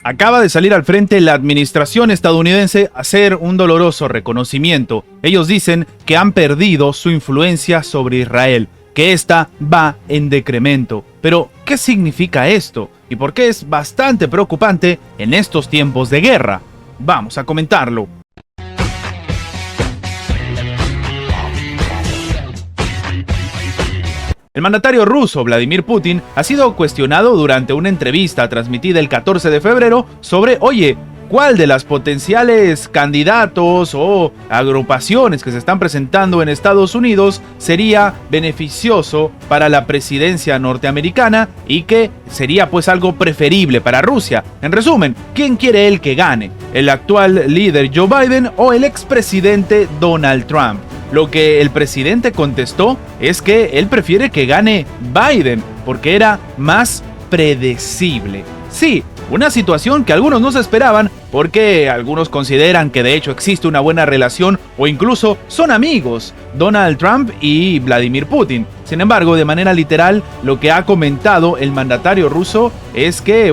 Acaba de salir al frente la administración estadounidense a hacer un doloroso reconocimiento. Ellos dicen que han perdido su influencia sobre Israel, que esta va en decremento. Pero, ¿qué significa esto? ¿Y por qué es bastante preocupante en estos tiempos de guerra? Vamos a comentarlo. El mandatario ruso Vladimir Putin ha sido cuestionado durante una entrevista transmitida el 14 de febrero sobre, ¿cuál de las potenciales candidatos o agrupaciones que se están presentando en Estados Unidos sería beneficioso para la presidencia norteamericana y que sería pues algo preferible para Rusia? En resumen, ¿quién quiere él que gane? ¿El actual líder Joe Biden o el expresidente Donald Trump? Lo que el presidente contestó es que él prefiere que gane Biden porque era más predecible. Sí, una situación que algunos no se esperaban porque algunos consideran que de hecho existe una buena relación o incluso son amigos Donald Trump y Vladimir Putin. Sin embargo, de manera literal, lo que ha comentado el mandatario ruso es que,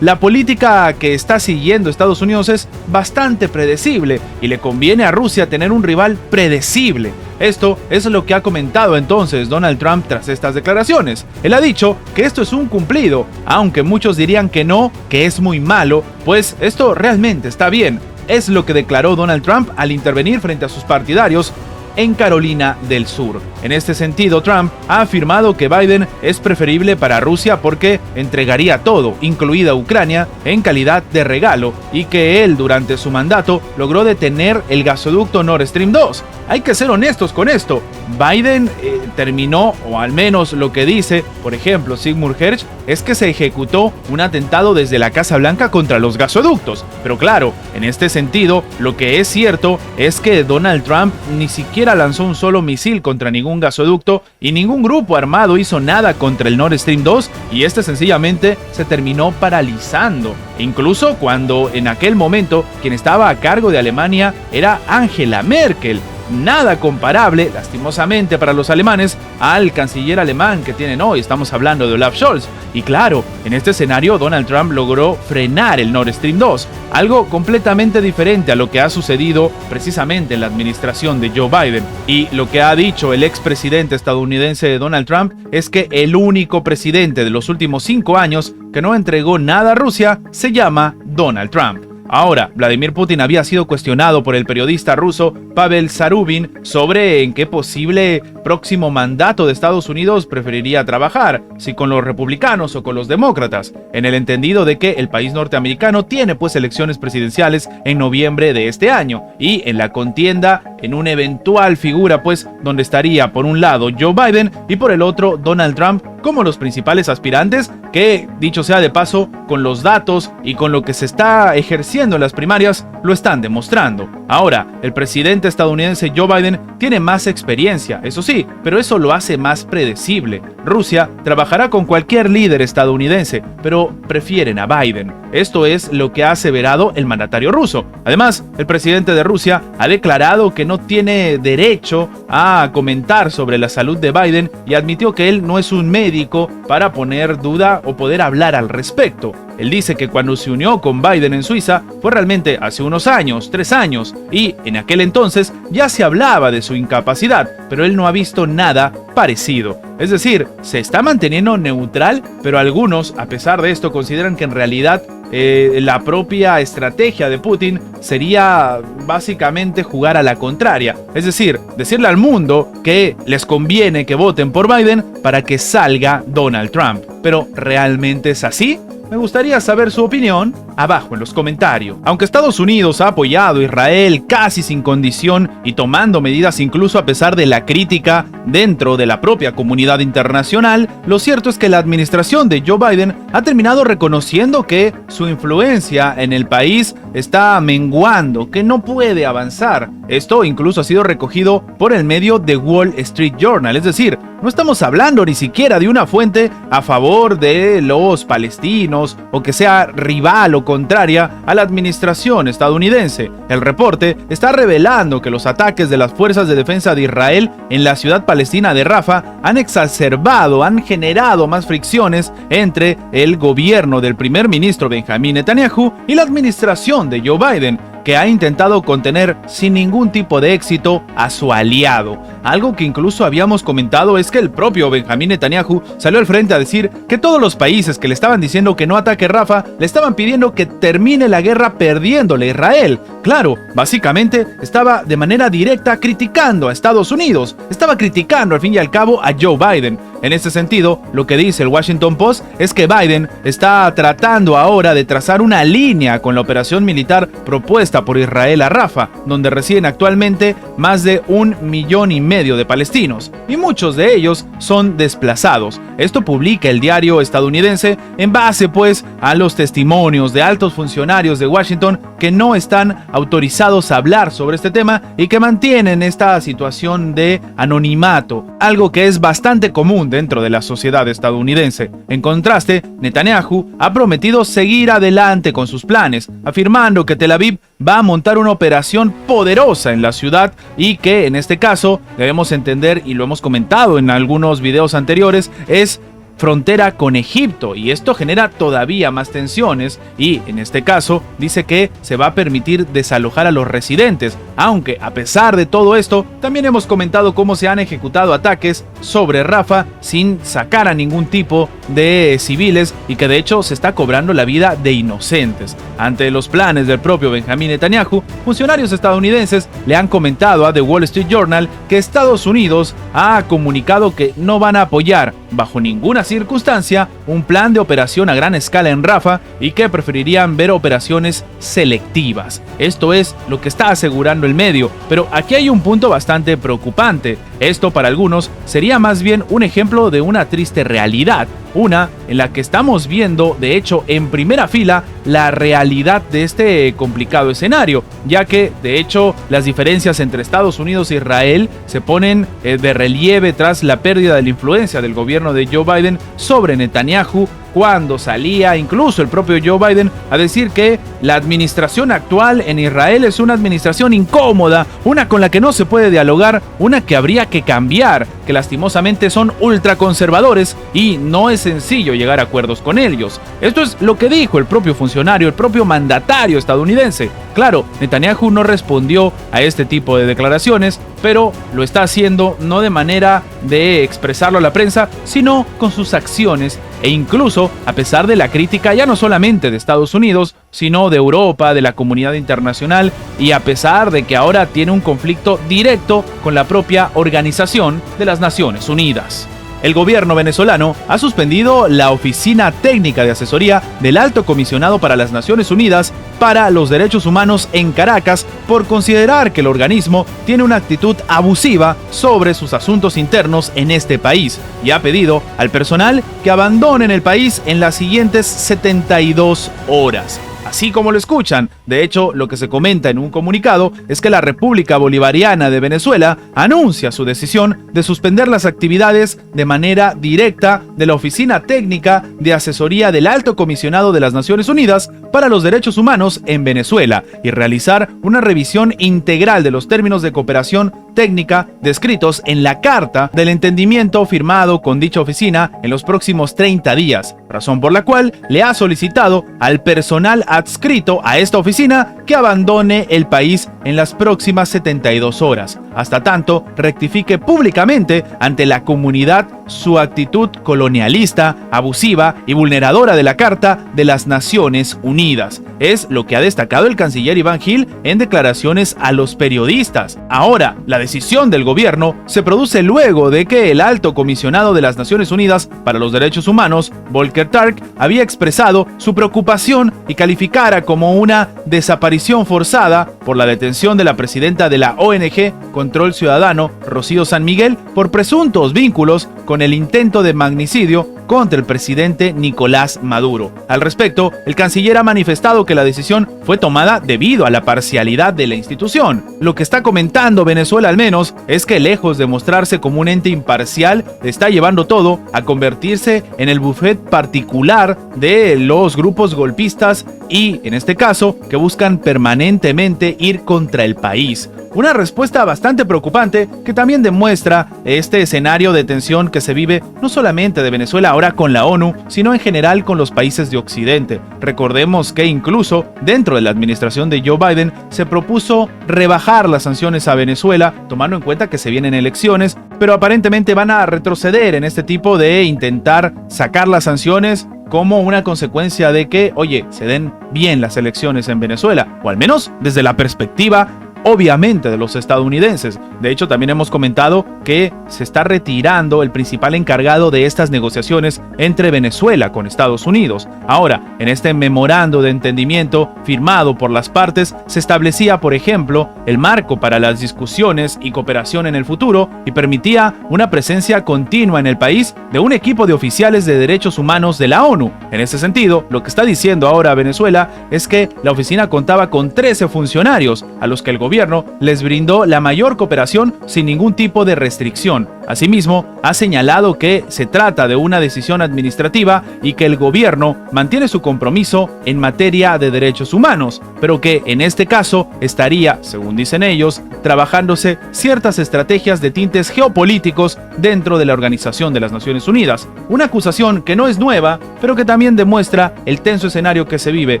la política que está siguiendo Estados Unidos es bastante predecible y le conviene a Rusia tener un rival predecible. Esto es lo que ha comentado entonces Donald Trump tras estas declaraciones. Él ha dicho que esto es un cumplido, aunque muchos dirían que no, que es muy malo, pues esto realmente está bien. Es lo que declaró Donald Trump al intervenir frente a sus partidarios en Carolina del Sur. En este sentido, Trump ha afirmado que Biden es preferible para Rusia porque entregaría todo, incluida Ucrania, en calidad de regalo, y que él durante su mandato logró detener el gasoducto Nord Stream 2. Hay que ser honestos con esto. Biden terminó, o al menos lo que dice, por ejemplo, Seymour Hersh, es que se ejecutó un atentado desde la Casa Blanca contra los gasoductos. Pero claro, en este sentido, lo que es cierto es que Donald Trump ni siquiera lanzó un solo misil contra ningún gasoducto y ningún grupo armado hizo nada contra el Nord Stream 2 y este sencillamente se terminó paralizando. Incluso cuando en aquel momento quien estaba a cargo de Alemania era Angela Merkel. Nada comparable, lastimosamente para los alemanes, al canciller alemán que tienen hoy. Estamos hablando de Olaf Scholz. Y claro, en este escenario Donald Trump logró frenar el Nord Stream 2, algo completamente diferente a lo que ha sucedido precisamente en la administración de Joe Biden. Y lo que ha dicho el expresidente estadounidense Donald Trump es que el único presidente de los últimos 5 años que no entregó nada a Rusia se llama Donald Trump. Ahora, Vladimir Putin había sido cuestionado por el periodista ruso Pavel Zarubin sobre en qué posible próximo mandato de Estados Unidos preferiría trabajar, si con los republicanos o con los demócratas, en el entendido de que el país norteamericano tiene pues elecciones presidenciales en noviembre de este año, y en la contienda en una eventual figura pues donde estaría por un lado Joe Biden y por el otro Donald Trump como los principales aspirantes que, dicho sea de paso, con los datos y con lo que se está ejerciendo en las primarias, lo están demostrando. Ahora, el presidente estadounidense Joe Biden tiene más experiencia, eso sí, pero eso lo hace más predecible. Rusia trabajará con cualquier líder estadounidense, pero prefieren a Biden. Esto es lo que ha aseverado el mandatario ruso. Además, el presidente de Rusia ha declarado que no tiene derecho a comentar sobre la salud de Biden y admitió que él no es un médico para poner duda o poder hablar al respecto. Él dice que cuando se unió con Biden en Suiza fue realmente hace unos años, 3 años, y en aquel entonces ya se hablaba de su incapacidad, pero él no ha visto nada parecido. Es decir, se está manteniendo neutral, pero algunos, a pesar de esto, consideran que en realidad la propia estrategia de Putin sería básicamente jugar a la contraria. Es decir, decirle al mundo que les conviene que voten por Biden para que salga Donald Trump. Pero ¿realmente es así? Me gustaría saber su opinión abajo en los comentarios. Aunque Estados Unidos ha apoyado a Israel casi sin condición y tomando medidas incluso a pesar de la crítica dentro de la propia comunidad internacional, lo cierto es que la administración de Joe Biden ha terminado reconociendo que su influencia en el país está menguando, que no puede avanzar. Esto incluso ha sido recogido por el medio The Wall Street Journal, es decir, no estamos hablando ni siquiera de una fuente a favor de los palestinos o que sea rival o contraria a la administración estadounidense. El reporte está revelando que los ataques de las fuerzas de defensa de Israel en la ciudad palestina Palestina de Rafah han exacerbado, han generado más fricciones entre el gobierno del primer ministro Benjamín Netanyahu y la administración de Joe Biden, que ha intentado contener sin ningún tipo de éxito a su aliado. Algo que incluso habíamos comentado es que el propio Benjamín Netanyahu salió al frente a decir que todos los países que le estaban diciendo que no ataque Rafah le estaban pidiendo que termine la guerra perdiéndole a Israel. Claro, básicamente estaba de manera directa criticando a Estados Unidos, estaba criticando al fin y al cabo a Joe Biden. En este sentido, lo que dice el Washington Post es que Biden está tratando ahora de trazar una línea con la operación militar propuesta por Israel a Rafah, donde residen actualmente más de 1,5 millones de palestinos, y muchos de ellos son desplazados. Esto publica el diario estadounidense en base pues a los testimonios de altos funcionarios de Washington que no están autorizados a hablar sobre este tema y que mantienen esta situación de anonimato, algo que es bastante común dentro de la sociedad estadounidense. En contraste, Netanyahu ha prometido seguir adelante con sus planes, afirmando que Tel Aviv va a montar una operación poderosa en la ciudad y que en este caso debemos entender, y lo hemos comentado en algunos videos anteriores, es frontera con Egipto, y esto genera todavía más tensiones, y en este caso dice que se va a permitir desalojar a los residentes, aunque a pesar de todo esto también hemos comentado cómo se han ejecutado ataques sobre Rafah sin sacar a ningún tipo de civiles y que de hecho se está cobrando la vida de inocentes. Ante los planes del propio Benjamín Netanyahu, funcionarios estadounidenses le han comentado a The Wall Street Journal que Estados Unidos ha comunicado que no van a apoyar bajo ninguna circunstancia un plan de operación a gran escala en Rafah y que preferirían ver operaciones selectivas. Esto es lo que está asegurando el medio, pero aquí hay un punto bastante preocupante. Esto para algunos sería más bien un ejemplo de una triste realidad, una en la que estamos viendo, de hecho, en primera fila, la realidad de este complicado escenario, ya que, de hecho, las diferencias entre Estados Unidos e Israel se ponen de relieve tras la pérdida de la influencia del gobierno de Joe Biden sobre Netanyahu, cuando salía incluso el propio Joe Biden a decir que la administración actual en Israel es una administración incómoda, una con la que no se puede dialogar, una que habría que cambiar, que lastimosamente son ultraconservadores y no es sencillo llegar a acuerdos con ellos. Esto es lo que dijo el propio funcionario, el propio mandatario estadounidense. Claro, Netanyahu no respondió a este tipo de declaraciones, pero lo está haciendo no de manera de expresarlo a la prensa, sino con sus acciones, e incluso a pesar de la crítica ya no solamente de Estados Unidos, sino de Europa, de la comunidad internacional, y a pesar de que ahora tiene un conflicto directo con la propia Organización de las Naciones Unidas. El gobierno venezolano ha suspendido la Oficina Técnica de Asesoría del Alto Comisionado para las Naciones Unidas para los Derechos Humanos en Caracas por considerar que el organismo tiene una actitud abusiva sobre sus asuntos internos en este país y ha pedido al personal que abandonen el país en las siguientes 72 horas. Así como lo escuchan. De hecho, lo que se comenta en un comunicado es que la República Bolivariana de Venezuela anuncia su decisión de suspender las actividades de manera directa de la Oficina Técnica de Asesoría del Alto Comisionado de las Naciones Unidas para los Derechos Humanos en Venezuela y realizar una revisión integral de los términos de cooperación técnica descritos en la Carta del Entendimiento firmado con dicha oficina en los próximos 30 días, razón por la cual le ha solicitado al personal adscrito a esta oficina que abandone el país en las próximas 72 horas, hasta tanto rectifique públicamente ante la comunidad su actitud colonialista, abusiva y vulneradora de la Carta de las Naciones Unidas. Es lo que ha destacado el canciller Iván Gil en declaraciones a los periodistas. Ahora, la decisión del gobierno se produce luego de que el alto comisionado de las Naciones Unidas para los Derechos Humanos, Volker Turk, había expresado su preocupación y calificara como una desaparición forzada por la detención de la presidenta de la ONG Control Ciudadano, Rocío San Miguel, por presuntos vínculos con el intento de magnicidio contra el presidente Nicolás Maduro. Al respecto, el canciller ha manifestado que la decisión fue tomada debido a la parcialidad de la institución. Lo que está comentando Venezuela al menos es que lejos de mostrarse como un ente imparcial, está llevando todo a convertirse en el buffet particular de los grupos golpistas y, en este caso, que buscan permanentemente ir contra el país. Una respuesta bastante preocupante que también demuestra este escenario de tensión que se vive no solamente de Venezuela ahora con la ONU, sino en general con los países de Occidente. Recordemos que incluso dentro de la administración de Joe Biden se propuso rebajar las sanciones a Venezuela, tomando en cuenta que se vienen elecciones, pero aparentemente van a retroceder en este tipo de intentar sacar las sanciones como una consecuencia de que, oye, se den bien las elecciones en Venezuela, o al menos desde la perspectiva obviamente de los estadounidenses. De hecho, también hemos comentado que se está retirando el principal encargado de estas negociaciones entre Venezuela con Estados Unidos. Ahora, en este memorando de entendimiento firmado por las partes, se establecía, por ejemplo, el marco para las discusiones y cooperación en el futuro y permitía una presencia continua en el país de un equipo de oficiales de derechos humanos de la ONU. En ese sentido, lo que está diciendo ahora Venezuela es que la oficina contaba con 13 funcionarios a los que el gobierno les brindó la mayor cooperación sin ningún tipo de restricción. Asimismo, ha señalado que se trata de una decisión administrativa y que el gobierno mantiene su compromiso en materia de derechos humanos, pero que en este caso estaría, según dicen ellos, trabajándose ciertas estrategias de tintes geopolíticos dentro de la Organización de las Naciones Unidas. Una acusación que no es nueva, pero que también demuestra el tenso escenario que se vive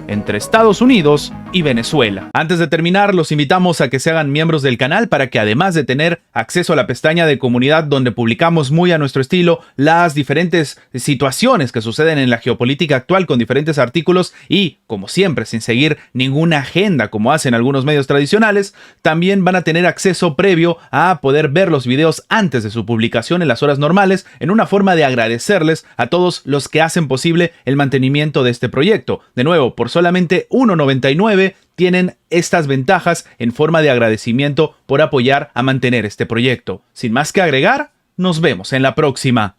entre Estados Unidos y Venezuela. Antes de terminar, los invitamos a que se hagan miembros del canal para que, además de tener acceso a la pestaña de comunidad donde publicamos muy a nuestro estilo las diferentes situaciones que suceden en la geopolítica actual con diferentes artículos y, como siempre, sin seguir ninguna agenda como hacen algunos medios tradicionales, también van a tener acceso previo a poder ver los videos antes de su publicación en las horas normales, en una forma de agradecerles a todos los que hacen posible el mantenimiento de este proyecto. De nuevo, por solamente $1.99 tienen estas ventajas en forma de agradecimiento por apoyar a mantener este proyecto. Sin más que agregar, nos vemos en la próxima.